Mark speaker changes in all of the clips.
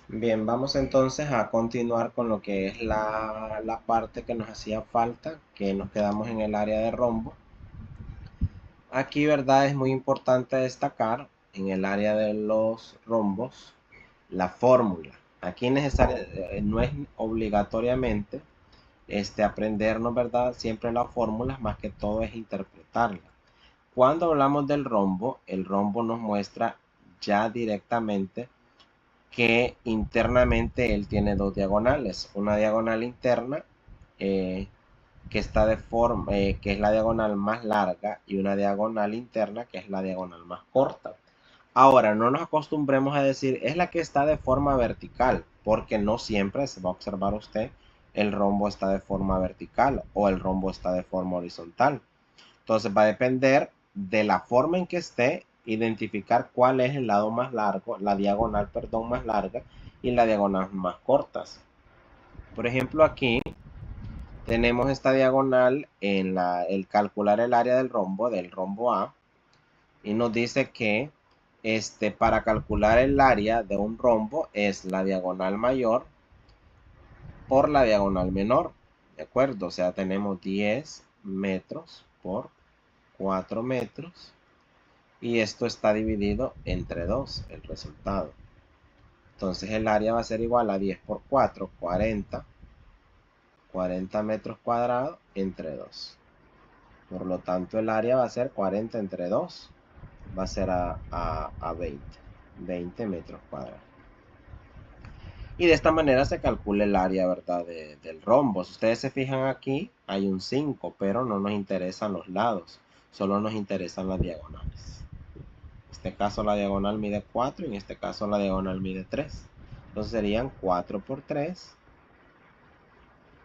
Speaker 1: Bien, vamos entonces a continuar con lo que es la parte que nos hacía falta, que nos quedamos en el área de rombo. Aquí, ¿verdad? Es muy importante destacar en el área de los rombos la fórmula. Aquí no es obligatoriamente aprendernos, ¿verdad? Siempre las fórmulas, más que todo es interpretarlas. Cuando hablamos del rombo, el rombo nos muestra ya directamente que internamente él tiene dos diagonales, una diagonal interna eh, que está de forma, que es la diagonal más larga y una diagonal interna que es la diagonal más corta. Ahora, no nos acostumbremos a decir es la que está de forma vertical, porque no siempre se va a observar usted el rombo está de forma vertical o el rombo está de forma horizontal. Entonces va a depender de la forma en que esté, identificar cuál es el lado más largo, la diagonal, perdón, más larga y la diagonal más cortas. Por ejemplo, aquí tenemos esta diagonal en el calcular el área del rombo A, y nos dice que para calcular el área de un rombo es la diagonal mayor por la diagonal menor. ¿De acuerdo? O sea, tenemos 10 metros por 4 metros. Y esto está dividido entre 2, el resultado. Entonces el área va a ser igual a 10 por 4, 40 metros cuadrados entre 2. Por lo tanto el área va a ser 40 entre 2, va a ser a 20 metros cuadrados. Y de esta manera se calcula el área, ¿verdad? Del rombo. Si ustedes se fijan aquí, hay un 5, pero no nos interesan los lados, solo nos interesan las diagonales. En este caso la diagonal mide 4 y en este caso la diagonal mide 3. Entonces serían 4 por 3,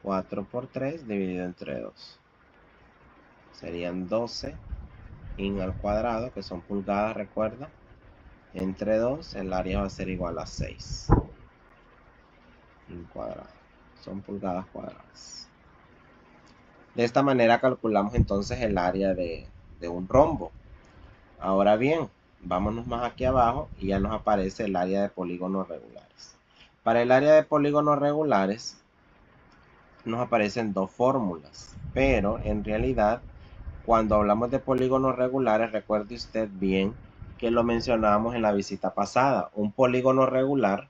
Speaker 1: 4 por 3 dividido entre 2. Serían 12 in al cuadrado, que son pulgadas, recuerda. Entre 2, el área va a ser igual a 6 in cuadrado. Son pulgadas cuadradas. De esta manera calculamos entonces el área de un rombo. Ahora bien, vámonos más aquí abajo y ya nos aparece el área de polígonos regulares. Para el área de polígonos regulares nos aparecen dos fórmulas, pero en realidad cuando hablamos de polígonos regulares, recuerde usted bien que lo mencionábamos en la visita pasada. Un polígono regular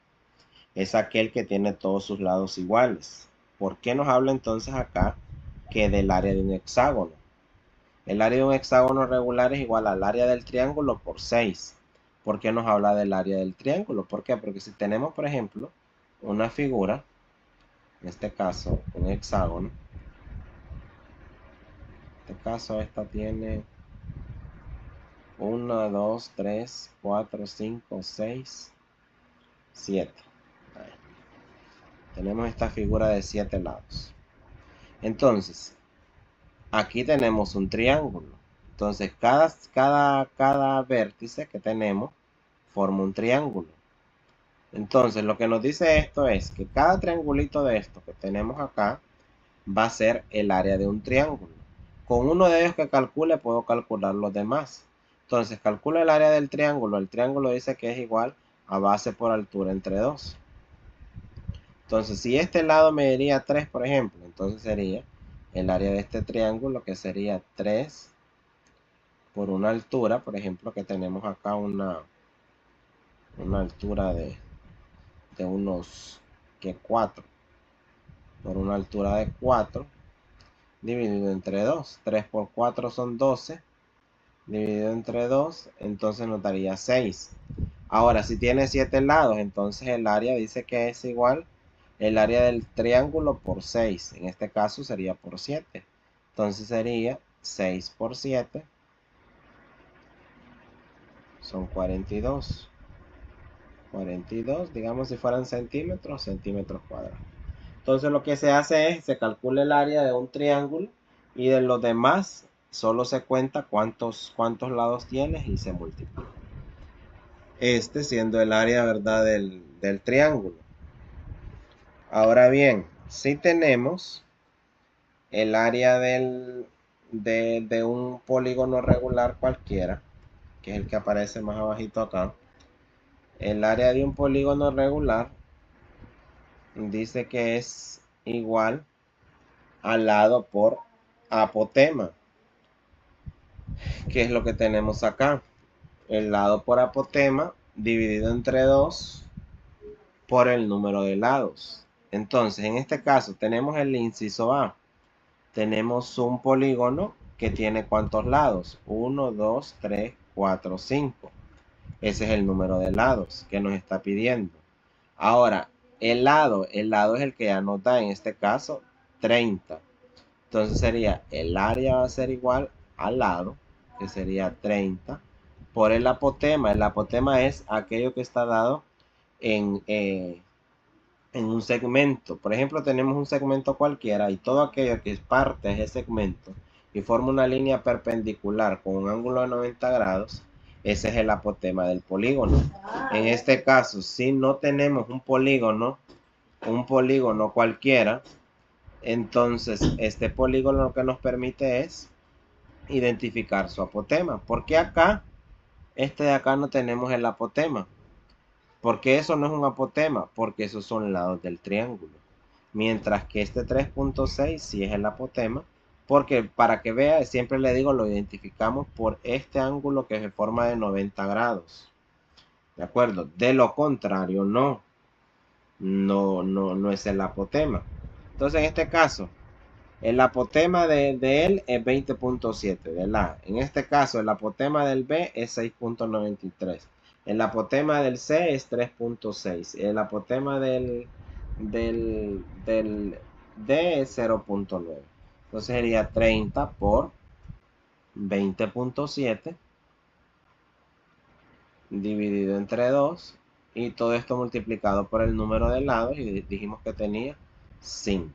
Speaker 1: es aquel que tiene todos sus lados iguales. ¿Por qué nos habla entonces acá que del área de un hexágono? El área de un hexágono regular es igual al área del triángulo por 6. ¿Por qué nos habla del área del triángulo? ¿Por qué? Porque si tenemos, por ejemplo, una figura, en este caso un hexágono, en este caso esta tiene 1, 2, 3, 4, 5, 6, 7. Tenemos esta figura de 7 lados. Entonces, aquí tenemos un triángulo. Entonces, cada vértice que tenemos forma un triángulo. Entonces, lo que nos dice esto es que cada triangulito de estos que tenemos acá va a ser el área de un triángulo. Con uno de ellos que calcule, puedo calcular los demás. Entonces, calculo el área del triángulo. El triángulo dice que es igual a base por altura entre 2. Entonces, si este lado mediría 3, por ejemplo, entonces sería el área de este triángulo, que sería 3 por una altura, por ejemplo, que tenemos acá una altura de unos 4, por una altura de 4, dividido entre 2. 3 por 4 son 12, dividido entre 2, entonces nos daría 6. Ahora, si tiene 7 lados, entonces el área dice que es igual el área del triángulo por 6. En este caso sería por 7. Entonces sería 6 por 7, son 42. 42, digamos si fueran centímetros, centímetros cuadrados. Entonces lo que se hace es, se calcula el área de un triángulo y de los demás solo se cuenta cuántos lados tienes y se multiplica. Este siendo el área, ¿verdad? Del triángulo. Ahora bien, si tenemos el área de un polígono regular cualquiera, que es el que aparece más abajito acá, el área de un polígono regular dice que es igual al lado por apotema. ¿Qué es lo que tenemos acá? El lado por apotema dividido entre 2 por el número de lados. Entonces, en este caso tenemos el inciso A. Tenemos un polígono que tiene ¿cuántos lados? 1, 2, 3, 4, 5. Ese es el número de lados que nos está pidiendo. Ahora, el lado es el que ya nos da en este caso 30. Entonces sería, el área va a ser igual al lado, que sería 30, por el apotema. El apotema es aquello que está dado en, en un segmento. Por ejemplo, tenemos un segmento cualquiera y todo aquello que es parte de ese segmento y forma una línea perpendicular con un ángulo de 90 grados, ese es el apotema del polígono. En este caso, si no tenemos un polígono cualquiera, entonces este polígono lo que nos permite es identificar su apotema. ¿Por qué acá, este de acá no tenemos el apotema? Porque eso no es un apotema, porque esos son lados del triángulo. Mientras que este 3.6 sí es el apotema, porque para que vea, siempre le digo, lo identificamos por este ángulo que se forma de 90 grados. ¿De acuerdo? De lo contrario, no es el apotema. Entonces, en este caso, el apotema de él es 20.7 del A. En este caso, el apotema del B es 6.93. El apotema del C es 3.6. El apotema del D es 0.9. Entonces sería 30 por 20.7 dividido entre 2. Y todo esto multiplicado por el número de lados. Y dijimos que tenía 5.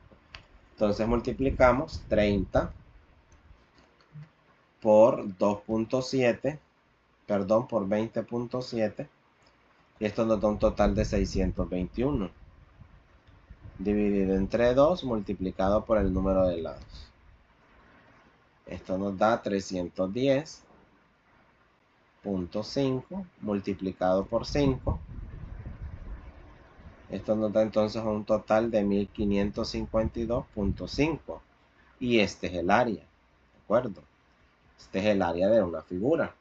Speaker 1: Entonces multiplicamos 30 por 2.7, perdón, por 20.7. Y esto nos da un total de 621. Dividido entre 2 multiplicado por el número de lados. Esto nos da 310.5 multiplicado por 5. Esto nos da entonces un total de 1552.5. Y este es el área, ¿de acuerdo? Este es el área de una figura.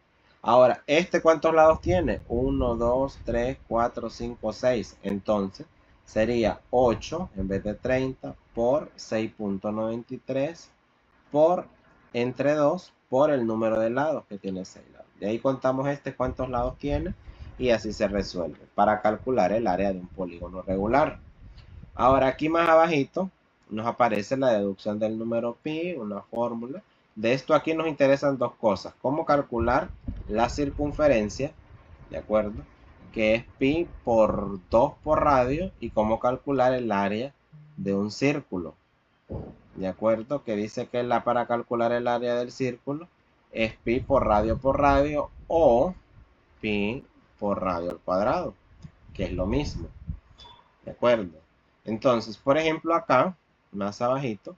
Speaker 1: Ahora, ¿cuántos lados tiene? 1, 2, 3, 4, 5, 6. Entonces, sería 8 en vez de 30 por 6.93 por entre 2 por el número de lados que tiene 6 lados. De ahí contamos cuántos lados tiene y así se resuelve para calcular el área de un polígono regular. Ahora, aquí más abajito nos aparece la deducción del número pi, una fórmula. De esto aquí nos interesan dos cosas. Cómo calcular la circunferencia, ¿de acuerdo? Que es pi por 2 por radio, y cómo calcular el área de un círculo, ¿de acuerdo? Que dice que para calcular el área del círculo es pi por radio o pi por radio al cuadrado, que es lo mismo, ¿de acuerdo? Entonces, por ejemplo, acá, más abajito,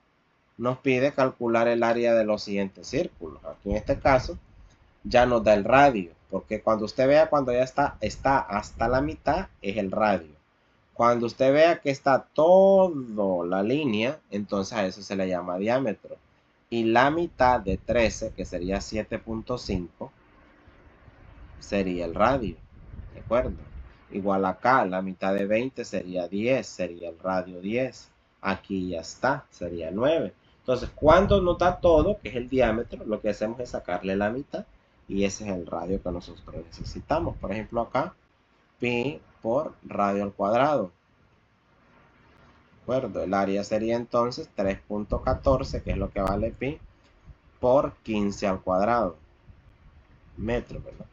Speaker 1: nos pide calcular el área de los siguientes círculos. Aquí en este caso ya nos da el radio, porque cuando usted vea cuando ya está hasta la mitad es el radio. Cuando usted vea que está toda la línea, entonces a eso se le llama diámetro. Y la mitad de 13, que sería 7.5, sería el radio, ¿de acuerdo? Igual acá, la mitad de 20 sería 10, sería el radio 10. Aquí ya está, sería 9. Entonces, cuando nos da todo, que es el diámetro, lo que hacemos es sacarle la mitad y ese es el radio que nosotros necesitamos. Por ejemplo, acá, pi por radio al cuadrado. ¿De acuerdo? El área sería entonces 3.14, que es lo que vale pi, por 15 al cuadrado. Metros, ¿verdad?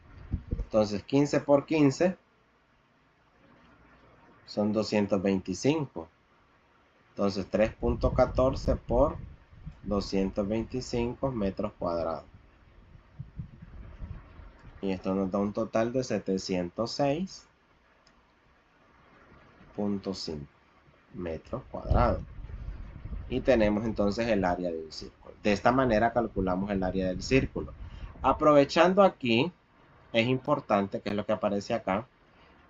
Speaker 1: Entonces, 15 por 15 son 225. Entonces 3.14 por 225 metros cuadrados. Y esto nos da un total de 706.5 metros cuadrados. Y tenemos entonces el área del círculo. De esta manera calculamos el área del círculo. Aprovechando aquí, es importante, que es lo que aparece acá,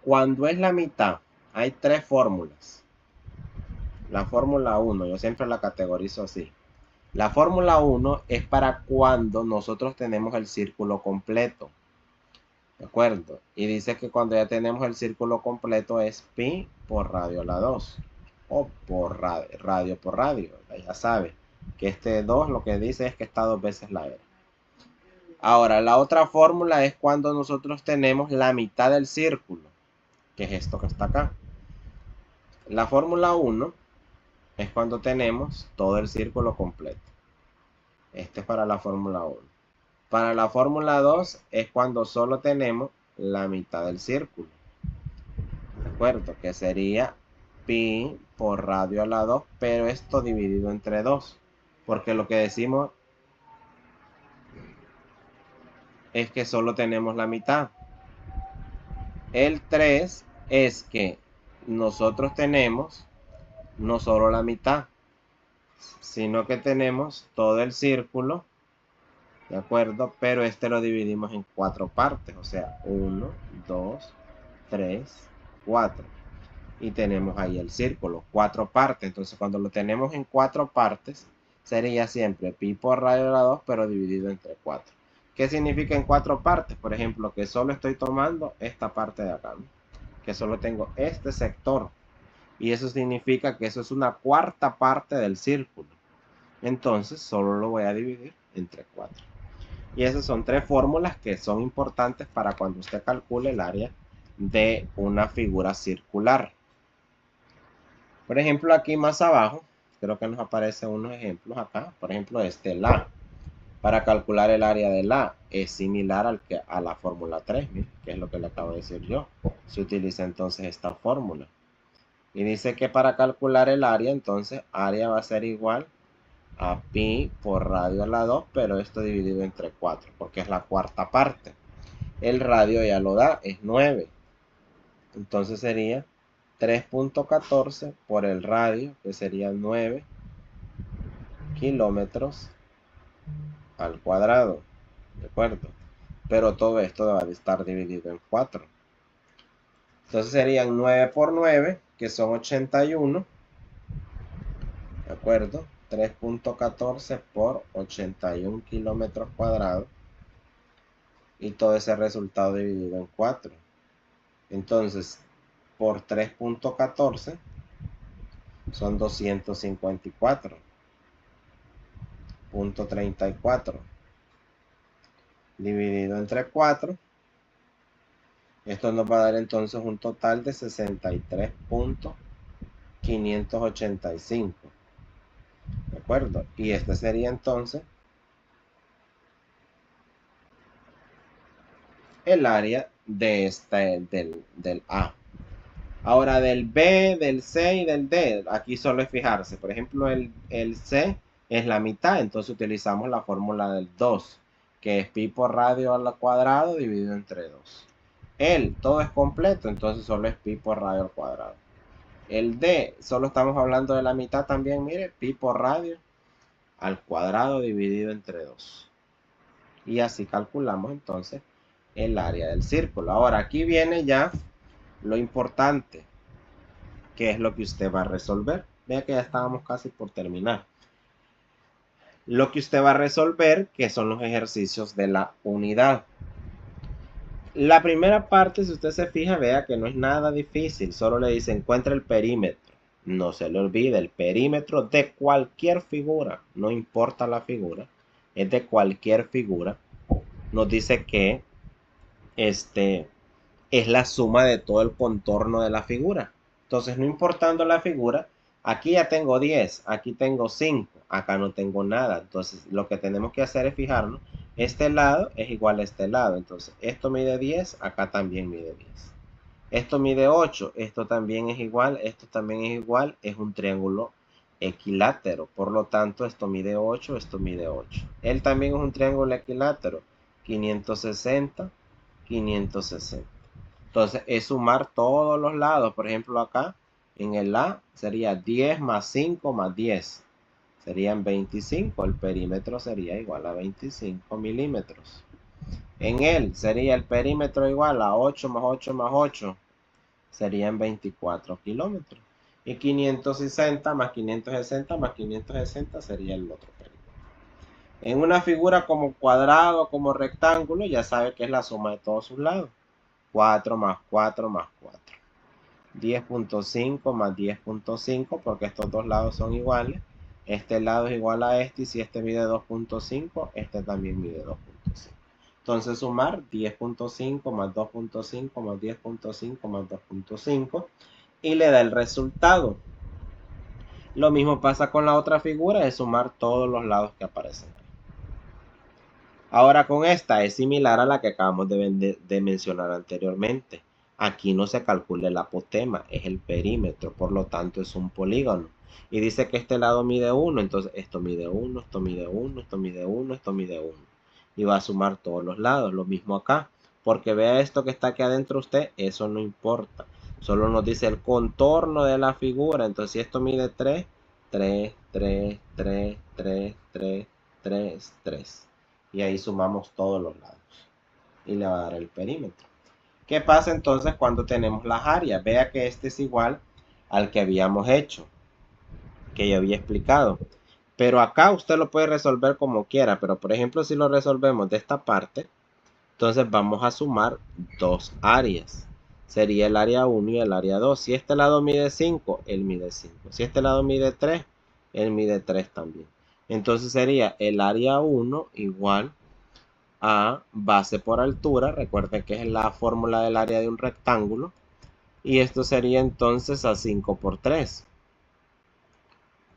Speaker 1: cuando es la mitad, hay tres fórmulas. La fórmula 1, yo siempre la categorizo así. La fórmula 1 es para cuando nosotros tenemos el círculo completo. ¿De acuerdo? Y dice que cuando ya tenemos el círculo completo es pi por radio a la 2. O por radio por radio. Ya sabe que este 2 lo que dice es que está 2 veces la R. Ahora, la otra fórmula es cuando nosotros tenemos la mitad del círculo, que es esto que está acá. La fórmula 1 es cuando tenemos todo el círculo completo. Este es para la fórmula 1. Para la fórmula 2 es cuando solo tenemos la mitad del círculo. ¿De acuerdo? Que sería pi por radio a la 2, pero esto dividido entre 2. Porque lo que decimos es que solo tenemos la mitad. El 3 es que nosotros tenemos no solo la mitad, sino que tenemos todo el círculo, ¿de acuerdo? Pero este lo dividimos en 4 partes, o sea, 1, 2, 3, 4. Y tenemos ahí el círculo, 4 partes. Entonces, cuando lo tenemos en 4 partes, sería siempre pi por radio a la 2, pero dividido entre 4. ¿Qué significa en 4 partes? Por ejemplo, que solo estoy tomando esta parte de acá, ¿no? Que solo tengo este sector. Y eso significa que eso es una cuarta parte del círculo. Entonces, solo lo voy a dividir entre 4. Y esas son 3 fórmulas que son importantes para cuando usted calcule el área de una figura circular. Por ejemplo, aquí más abajo, creo que nos aparecen unos ejemplos acá. Por ejemplo, este la. Para calcular el área de la es similar a la fórmula 3, que es lo que le acabo de decir yo. Se utiliza entonces esta fórmula. Y dice que para calcular el área, entonces área va a ser igual a pi por radio a la 2, pero esto dividido entre 4, porque es la cuarta parte. El radio ya lo da, es 9. Entonces sería 3.14 por el radio, que sería 9 kilómetros al cuadrado. ¿De acuerdo? Pero todo esto va a estar dividido en 4. Entonces serían 9 por 9, que son 81. ¿De acuerdo? 3.14 por 81 kilómetros cuadrados. Y todo ese resultado dividido en 4. Entonces, por 3.14 son 254.34 dividido entre 4. Esto nos va a dar entonces un total de 63.585. ¿De acuerdo? Y este sería entonces el área de del A. Ahora del B, del C y del D, aquí solo es fijarse. Por ejemplo, el C es la mitad, entonces utilizamos la fórmula del 2, que es pi por radio al cuadrado dividido entre 2. El, todo es completo, entonces solo es pi por radio al cuadrado. El D, solo estamos hablando de la mitad también, mire, pi por radio al cuadrado dividido entre 2. Y así calculamos entonces el área del círculo. Ahora aquí viene ya lo importante, que es lo que usted va a resolver. Vea que ya estábamos casi por terminar. Lo que usted va a resolver, que son los ejercicios de la unidad. La primera parte, si usted se fija, vea que no es nada difícil. Solo le dice encuentra el perímetro. No se le olvide, el perímetro de cualquier figura, no importa la figura, es de cualquier figura. Nos dice que es la suma de todo el contorno de la figura. Entonces, no importando la figura, aquí ya tengo 10, aquí tengo 5, acá no tengo nada. Entonces, lo que tenemos que hacer es fijarnos, este lado es igual a este lado. Entonces, esto mide 10, acá también mide 10. Esto mide 8, esto también es igual, esto también es igual, es un triángulo equilátero. Por lo tanto, esto mide 8, esto mide 8. Él también es un triángulo equilátero, 560, 560. Entonces es sumar todos los lados. Por ejemplo, acá en el A sería 10 más 5 más 10. Serían 25. El perímetro sería igual a 25 milímetros. En él sería el perímetro igual a 8 más 8 más 8. Serían 24 kilómetros. Y 560 más 560 más 560 sería el otro perímetro. En una figura como cuadrado, como rectángulo, ya sabe que es la suma de todos sus lados. 4 más 4 más 4. 10.5 más 10.5, porque estos dos lados son iguales. Este lado es igual a este, y si este mide 2.5, este también mide 2.5. Entonces sumar 10.5 más 2.5 más 10.5 más 2.5 y le da el resultado. Lo mismo pasa con la otra figura, es sumar todos los lados que aparecen. Ahora con esta es similar a la que acabamos de mencionar anteriormente. Aquí no se calcula el apotema, es el perímetro, por lo tanto es un polígono. Y dice que este lado mide 1, entonces esto mide 1, esto mide 1, esto mide 1, esto mide 1. Y va a sumar todos los lados, lo mismo acá. Porque vea esto que está aquí adentro usted, eso no importa. Solo nos dice el contorno de la figura. Entonces si esto mide 3, 3, 3, 3, 3, 3, 3, 3. Y ahí sumamos todos los lados. Y le va a dar el perímetro. ¿Qué pasa entonces cuando tenemos las áreas? Vea que este es igual al que habíamos hecho, que yo había explicado. Pero acá usted lo puede resolver como quiera. Pero por ejemplo, si lo resolvemos de esta parte, entonces vamos a sumar dos áreas. Sería el área 1 y el área 2. Si este lado mide 5, él mide 5. Si este lado mide 3, él mide 3 también. Entonces sería el área 1 igual a base por altura. Recuerden que es la fórmula del área de un rectángulo. Y esto sería entonces a 5 por 3.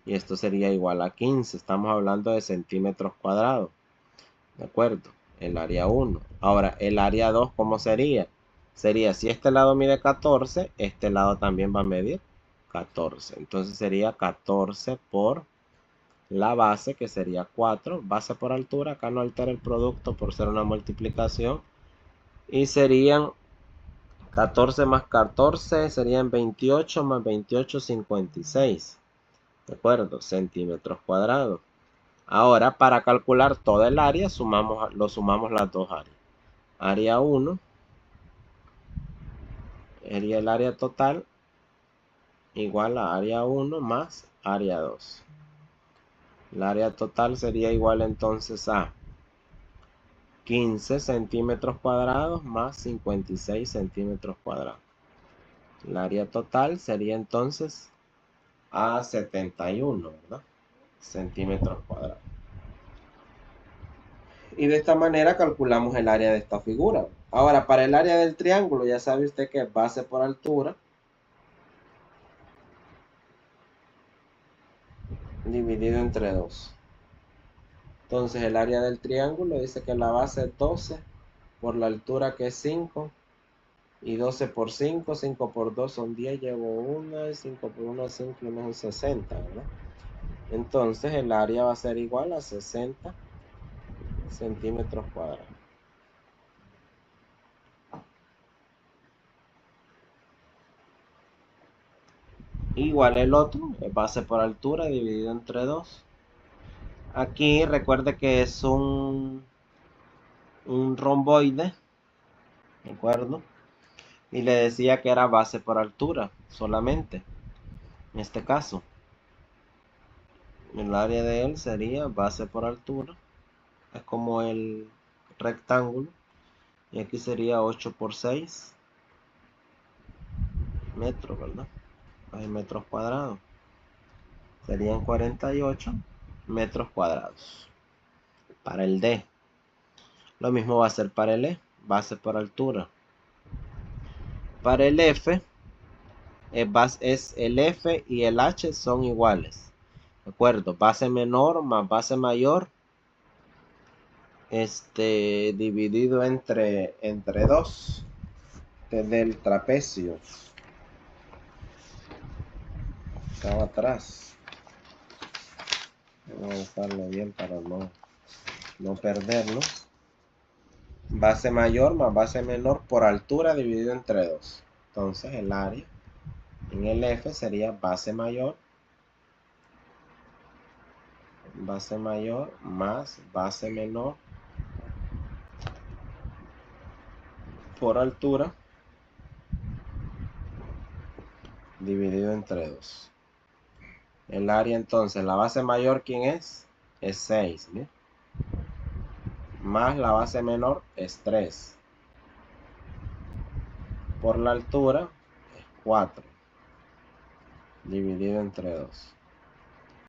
Speaker 1: Y esto sería igual a 15. Estamos hablando de centímetros cuadrados. ¿De acuerdo? El área 1. Ahora, el área 2, ¿cómo sería? Sería, si este lado mide 14, este lado también va a medir 14. Entonces sería 14 por la base, que sería 4. Base por altura, acá no altera el producto por ser una multiplicación. Y serían 14 más 14, serían 28 más 28, 56. ¿De acuerdo? Centímetros cuadrados. Ahora, para calcular toda el área, lo sumamos las dos áreas. Área 1 sería el área total igual a área 1 más área 2. El área total sería igual entonces a 15 centímetros cuadrados más 56 centímetros cuadrados. El área total sería entonces a 71, ¿verdad? Centímetros cuadrados. Y de esta manera calculamos el área de esta figura. Ahora, para el área del triángulo, ya sabe usted que es base por altura dividido entre 2. Entonces el área del triángulo dice que la base es 12 por la altura, que es 5. Y 12 por 5, 5 por 2 son 10, llevo 1, 5 por 1 es 5 y 1 son 60, ¿verdad? Entonces el área va a ser igual a 60 centímetros cuadrados. Igual el otro, es base por altura dividido entre 2. Aquí recuerde que es un romboide, ¿de acuerdo? Y le decía que era base por altura solamente. En este caso, el área de él sería base por altura. Es como el rectángulo. Y aquí sería 8 por 6 metros, ¿verdad? Hay metros cuadrados. Serían 48 metros cuadrados. Para el D. Lo mismo va a ser para el E. Base por altura. Para el F. Es el F y el H son iguales. ¿De acuerdo? Base menor más base mayor. Dividido entre 2. Desde el trapecio. Estaba atrás. Vamos a buscarlo bien para no perderlo. Base mayor más base menor por altura dividido entre 2. Entonces el área en el F sería base mayor más base menor por altura dividido entre 2. El área entonces, la base mayor, ¿quién es? Es 6, ¿bien? Más la base menor es 3. Por la altura es 4. Dividido entre 2.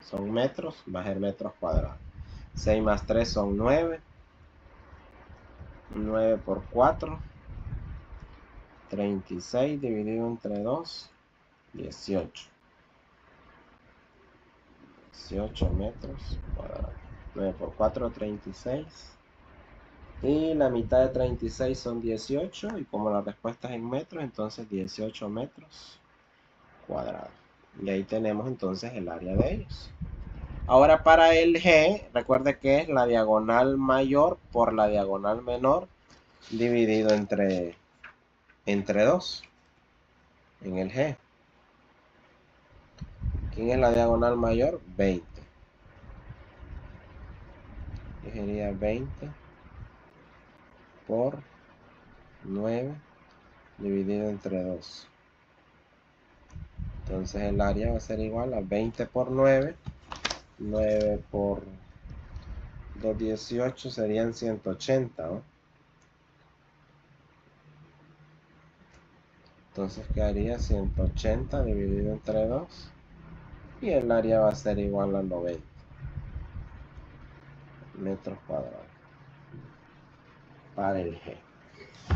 Speaker 1: Son metros, va a ser metros cuadrados. 6 más 3 son 9. 9 por 4. 36 dividido entre 2. 18. 18 metros cuadrados. 9 por 4, 36. Y la mitad de 36 son 18. Y como la respuesta es en metros, entonces 18 metros cuadrados. Y ahí tenemos entonces el área de ellos. Ahora para el G, recuerde que es la diagonal mayor por la diagonal menor dividido entre 2 en el G. ¿Quién es la diagonal mayor? 20. Que sería 20 por 9 dividido entre 2. Entonces el área va a ser igual a 20 por 9. 9 por 2, 18 serían 180, ¿no? Entonces quedaría 180 dividido entre 2. Y el área va a ser igual a 90 metros cuadrados para el G.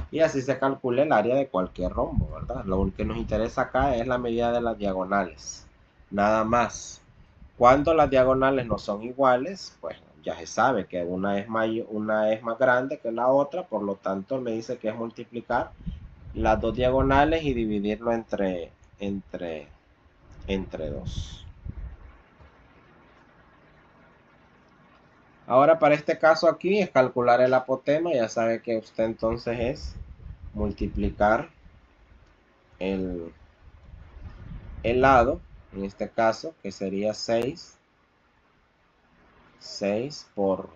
Speaker 1: Y así se calcula el área de cualquier rombo, ¿verdad? Lo único que nos interesa acá es la medida de las diagonales. Nada más. Cuando las diagonales no son iguales, pues ya se sabe que una es más grande que la otra, por lo tanto me dice que es multiplicar las dos diagonales y dividirlo entre 2. Ahora para este caso aquí es calcular el apotema. Ya sabe que usted entonces es multiplicar el lado, en este caso, que sería 6 por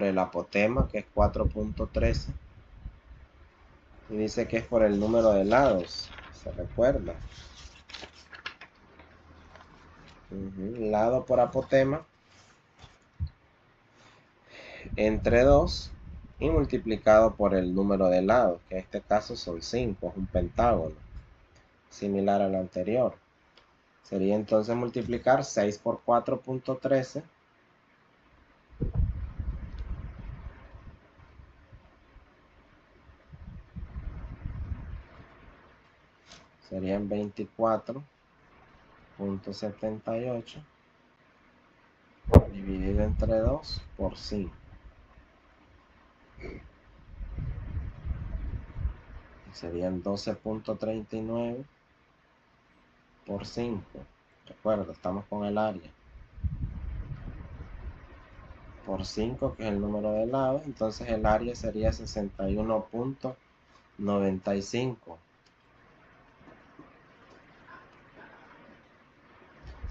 Speaker 1: el apotema, que es 4.13. Y dice que es por el número de lados, se recuerda. Lado por apotema entre 2 y multiplicado por el número de lados, que en este caso son 5, es un pentágono, similar al anterior. Sería entonces multiplicar 6 por 4.13. Serían 24.78 dividido entre 2 por 5. Serían 12.39 por 5. De acuerdo, estamos con el área. Por 5, que es el número de lados, entonces el área sería 61.95.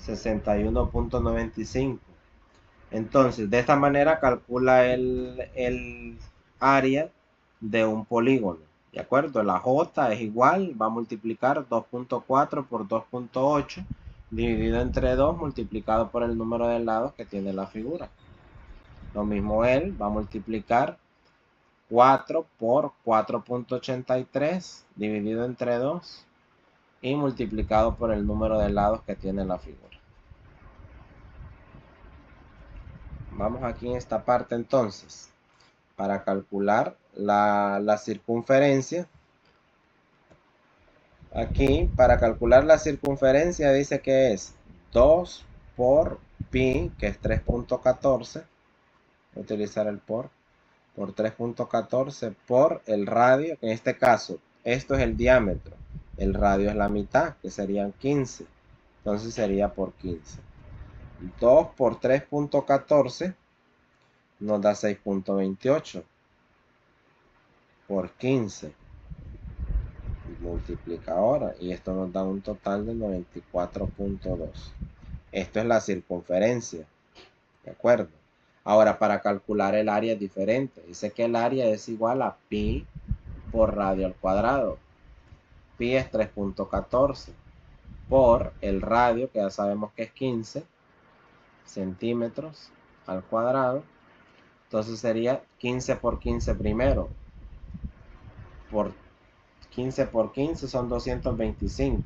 Speaker 1: 61.95. Entonces, de esta manera calcula el área de un polígono. ¿De acuerdo? La J es igual, va a multiplicar 2.4 por 2.8 dividido entre 2 multiplicado por el número de lados que tiene la figura. Lo mismo él va a multiplicar 4 por 4.83 dividido entre 2 y multiplicado por el número de lados que tiene la figura. Vamos aquí en esta parte entonces. Para calcular la circunferencia. Aquí, para calcular la circunferencia, dice que es 2 por pi, que es 3.14. Voy a utilizar el por 3.14 por el radio, que en este caso, esto es el diámetro. El radio es la mitad, que serían 15. Entonces sería por 15. 2 por 3.14 nos da 6.28 por 15. Multiplica ahora y esto nos da un total de 94.2. Esto es la circunferencia, ¿de acuerdo? Ahora para calcular el área es diferente. Dice que el área es igual a pi por radio al cuadrado. Pi es 3.14. por el radio, que ya sabemos que es 15 centímetros al cuadrado. Entonces sería 15 por 15 primero. Por 15 por 15 son 225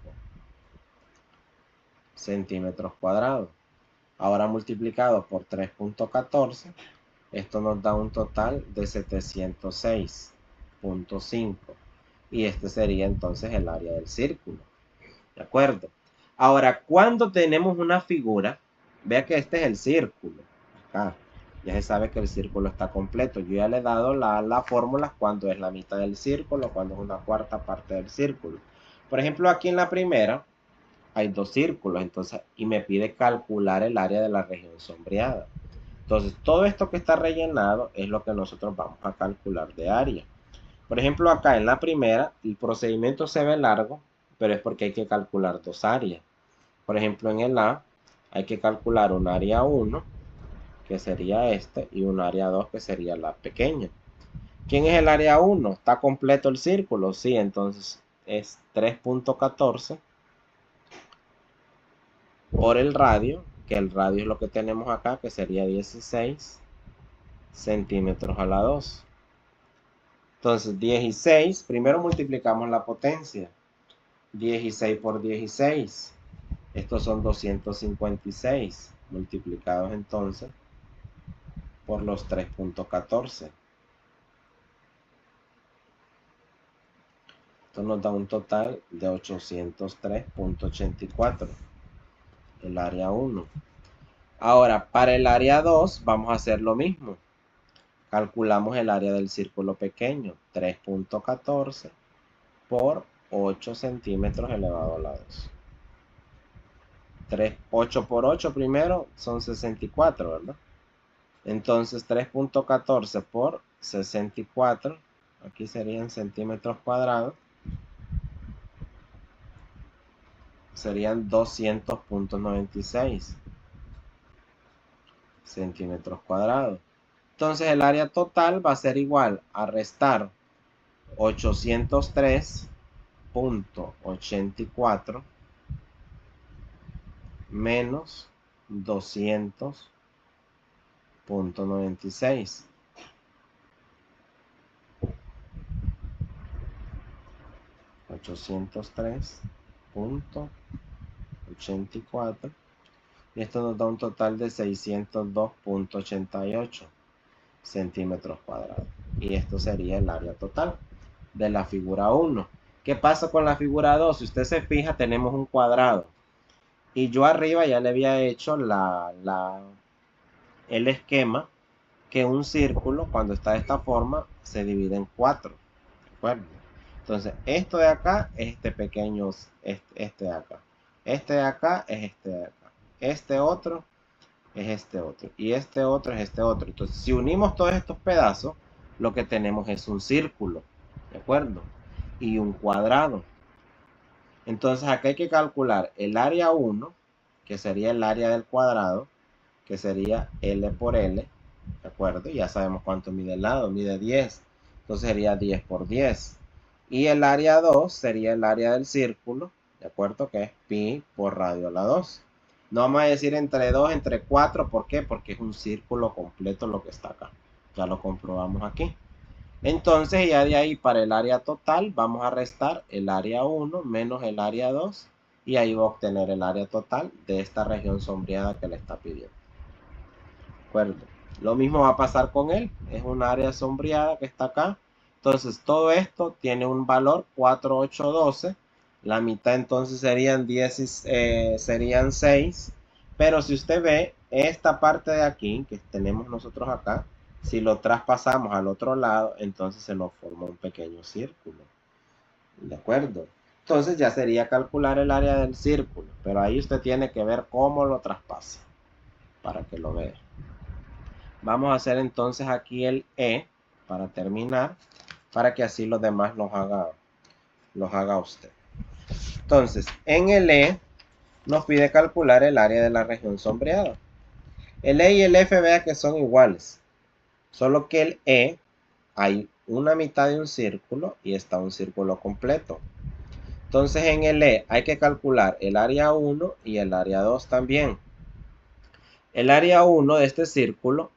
Speaker 1: centímetros cuadrados. Ahora multiplicado por 3.14, esto nos da un total de 706.5. Y este sería entonces el área del círculo. ¿De acuerdo? Ahora, cuando tenemos una figura, vea que este es el círculo. Acá ya se sabe que el círculo está completo. Yo ya le he dado la fórmula cuando es la mitad del círculo, cuando es una cuarta parte del círculo. Por ejemplo, aquí en la primera hay dos círculos, entonces, y me pide calcular el área de la región sombreada. Entonces, todo esto que está rellenado es lo que nosotros vamos a calcular de área. Por ejemplo, acá en la primera, el procedimiento se ve largo, pero es porque hay que calcular dos áreas. Por ejemplo, en el A hay que calcular un área 1, que sería este, y un área 2, que sería la pequeña. ¿Quién es el área 1? ¿Está completo el círculo? Sí, entonces es 3.14 por el radio, que el radio es lo que tenemos acá, que sería 16 centímetros a la 2. Entonces 16, primero multiplicamos la potencia. 16 por 16. Estos son 256 multiplicados entonces por los 3.14. Esto nos da un total de 803.84, el área 1. Ahora, para el área 2 vamos a hacer lo mismo. Calculamos el área del círculo pequeño, 3.14 por 8 centímetros elevado a la 2. 8 por 8 primero son 64, ¿verdad? Entonces 3.14 por 64, aquí serían centímetros cuadrados, serían 200.96 centímetros cuadrados. Entonces el área total va a ser igual a restar 803.84 menos 200.96. 803.84, y esto nos da un total de 602.88 centímetros cuadrados. Y esto sería el área total de la figura 1. ¿Qué pasa con la figura 2? Si usted se fija, tenemos un cuadrado. Y yo arriba ya le había hecho el esquema que un círculo, cuando está de esta forma, se divide en 4. ¿De acuerdo? Entonces, esto de acá es este pequeño, este de acá. Este de acá es este de acá. Este otro es este otro. Y este otro es este otro. Entonces, si unimos todos estos pedazos, lo que tenemos es un círculo. ¿De acuerdo? Y un cuadrado. Entonces, acá hay que calcular el área 1, que sería el área del cuadrado, que sería L por L. ¿De acuerdo? Ya sabemos cuánto mide el lado. Mide 10. Entonces sería 10 por 10. Y el área 2 sería el área del círculo, ¿de acuerdo? Que es pi por radio a la 2. No vamos a decir entre 2, entre 4, ¿por qué? Porque es un círculo completo lo que está acá. Ya lo comprobamos aquí. Entonces ya de ahí para el área total vamos a restar el área 1 menos el área 2. Y ahí va a obtener el área total de esta región sombreada que le está pidiendo. ¿De acuerdo? Lo mismo va a pasar con él. Es un área sombreada que está acá. Entonces todo esto tiene un valor 4, 8, 12. La mitad entonces serían 10, serían 6. Pero si usted ve esta parte de aquí que tenemos nosotros acá, si lo traspasamos al otro lado, entonces se nos forma un pequeño círculo. ¿De acuerdo? Entonces ya sería calcular el área del círculo. Pero ahí usted tiene que ver cómo lo traspasa para que lo vea. Vamos a hacer entonces aquí el E para terminar, para que así los demás los haga usted. Entonces, en el E nos pide calcular el área de la región sombreada. El E y el F vea que son iguales, solo que el E hay una mitad de un círculo y está un círculo completo. Entonces en el E hay que calcular el área 1 y el área 2 también. El área 1 de este círculo,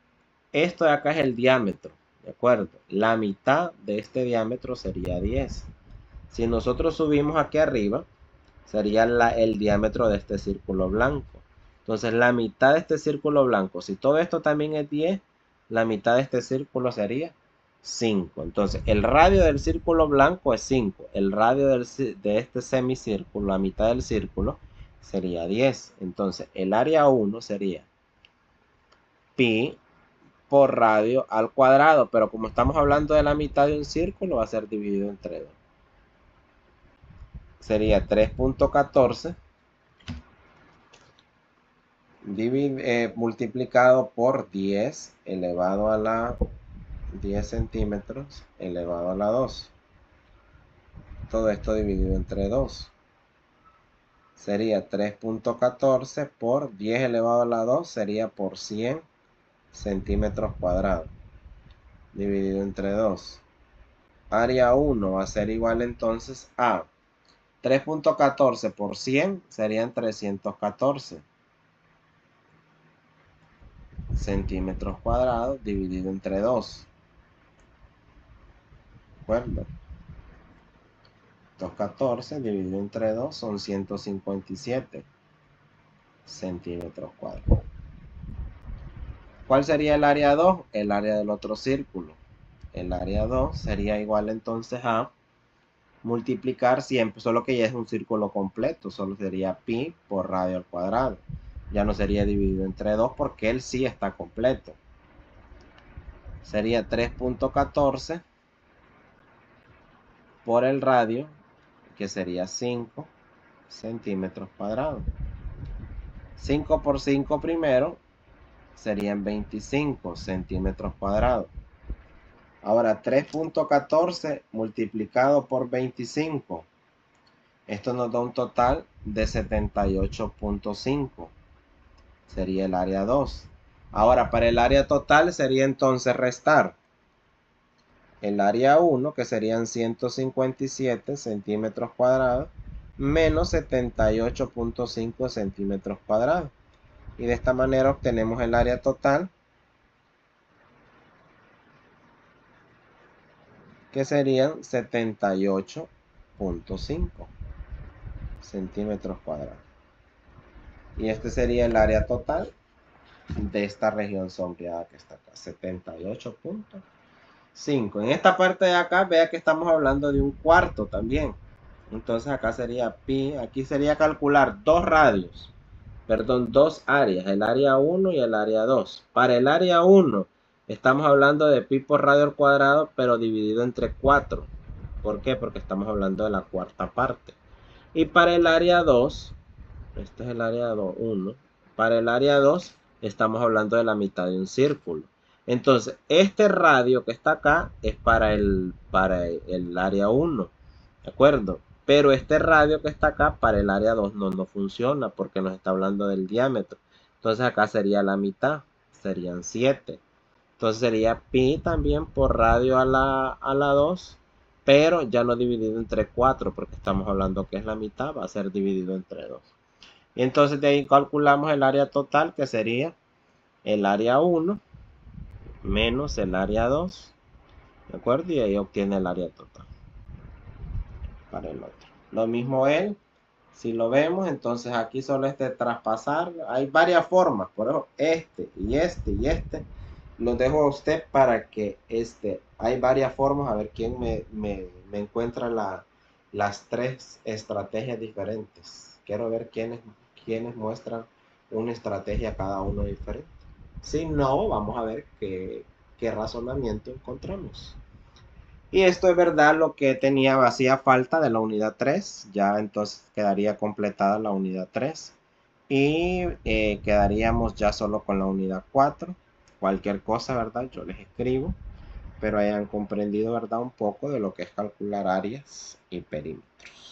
Speaker 1: esto de acá es el diámetro, ¿de acuerdo? La mitad de este diámetro sería 10. Si nosotros subimos aquí arriba, sería el diámetro de este círculo blanco. Entonces la mitad de este círculo blanco, si todo esto también es 10, la mitad de este círculo sería 5. Entonces el radio del círculo blanco es 5. El radio de este semicírculo, la mitad del círculo, sería 10. Entonces el área 1 sería pi por radio al cuadrado. Pero como estamos hablando de la mitad de un círculo, va a ser dividido entre 2. Sería 3.14 multiplicado por 10 elevado a la 10 centímetros elevado a la 2. Todo esto dividido entre 2. Sería 3.14 por 10 elevado a la 2, sería por 100 centímetros cuadrados. Dividido entre 2. Área 1 va a ser igual entonces a 3.14 por 100 serían 314 centímetros cuadrados dividido entre 2. ¿De acuerdo? 214 dividido entre 2 son 157 centímetros cuadrados. ¿Cuál sería el área 2? El área del otro círculo. El área 2 sería igual entonces a multiplicar siempre, solo que ya es un círculo completo, solo sería pi por radio al cuadrado. Ya no sería dividido entre 2 porque él sí está completo. Sería 3.14 por el radio, que sería 5 centímetros cuadrados. 5 por 5 primero serían 25 centímetros cuadrados. Ahora 3.14 multiplicado por 25. Esto nos da un total de 78.5. Sería el área 2. Ahora para el área total sería entonces restar el área 1, que serían 157 centímetros cuadrados, menos 78.5 centímetros cuadrados. Y de esta manera obtenemos el área total, que serían 78.5 centímetros cuadrados. Y este sería el área total de esta región sombreada que está acá, 78.5. En esta parte de acá, vea que estamos hablando de un cuarto también. Entonces acá sería pi, aquí sería calcular dos radios, perdón, dos áreas, el área 1 y el área 2. Para el área 1 estamos hablando de pi por radio al cuadrado, pero dividido entre 4. ¿Por qué? Porque estamos hablando de la cuarta parte. Y para el área 2, este es el área 1, para el área 2 estamos hablando de la mitad de un círculo. Entonces, este radio que está acá es para el área 1, ¿de acuerdo? Pero este radio que está acá para el área 2 no funciona porque nos está hablando del diámetro. Entonces acá sería la mitad, serían 7. Entonces sería pi también por radio a la 2, pero ya no dividido entre 4 porque estamos hablando que es la mitad, va a ser dividido entre 2. Y entonces de ahí calculamos el área total, que sería el área 1 menos el área 2, ¿de acuerdo? Y ahí obtiene el área total para el otro. Lo mismo él, si lo vemos, entonces aquí solo traspasar, hay varias formas, por ejemplo, este y este y este, lo dejo a usted para que hay varias formas, a ver quién me encuentra las tres estrategias diferentes. Quiero ver quiénes muestran una estrategia cada uno diferente. Si no, vamos a ver qué razonamiento encontramos. Y esto es verdad lo que hacía falta de la unidad 3. Ya entonces quedaría completada la unidad 3. Y quedaríamos ya solo con la unidad 4. Cualquier cosa, ¿verdad? Yo les escribo. Pero hayan comprendido, ¿verdad? Un poco de lo que es calcular áreas y perímetros.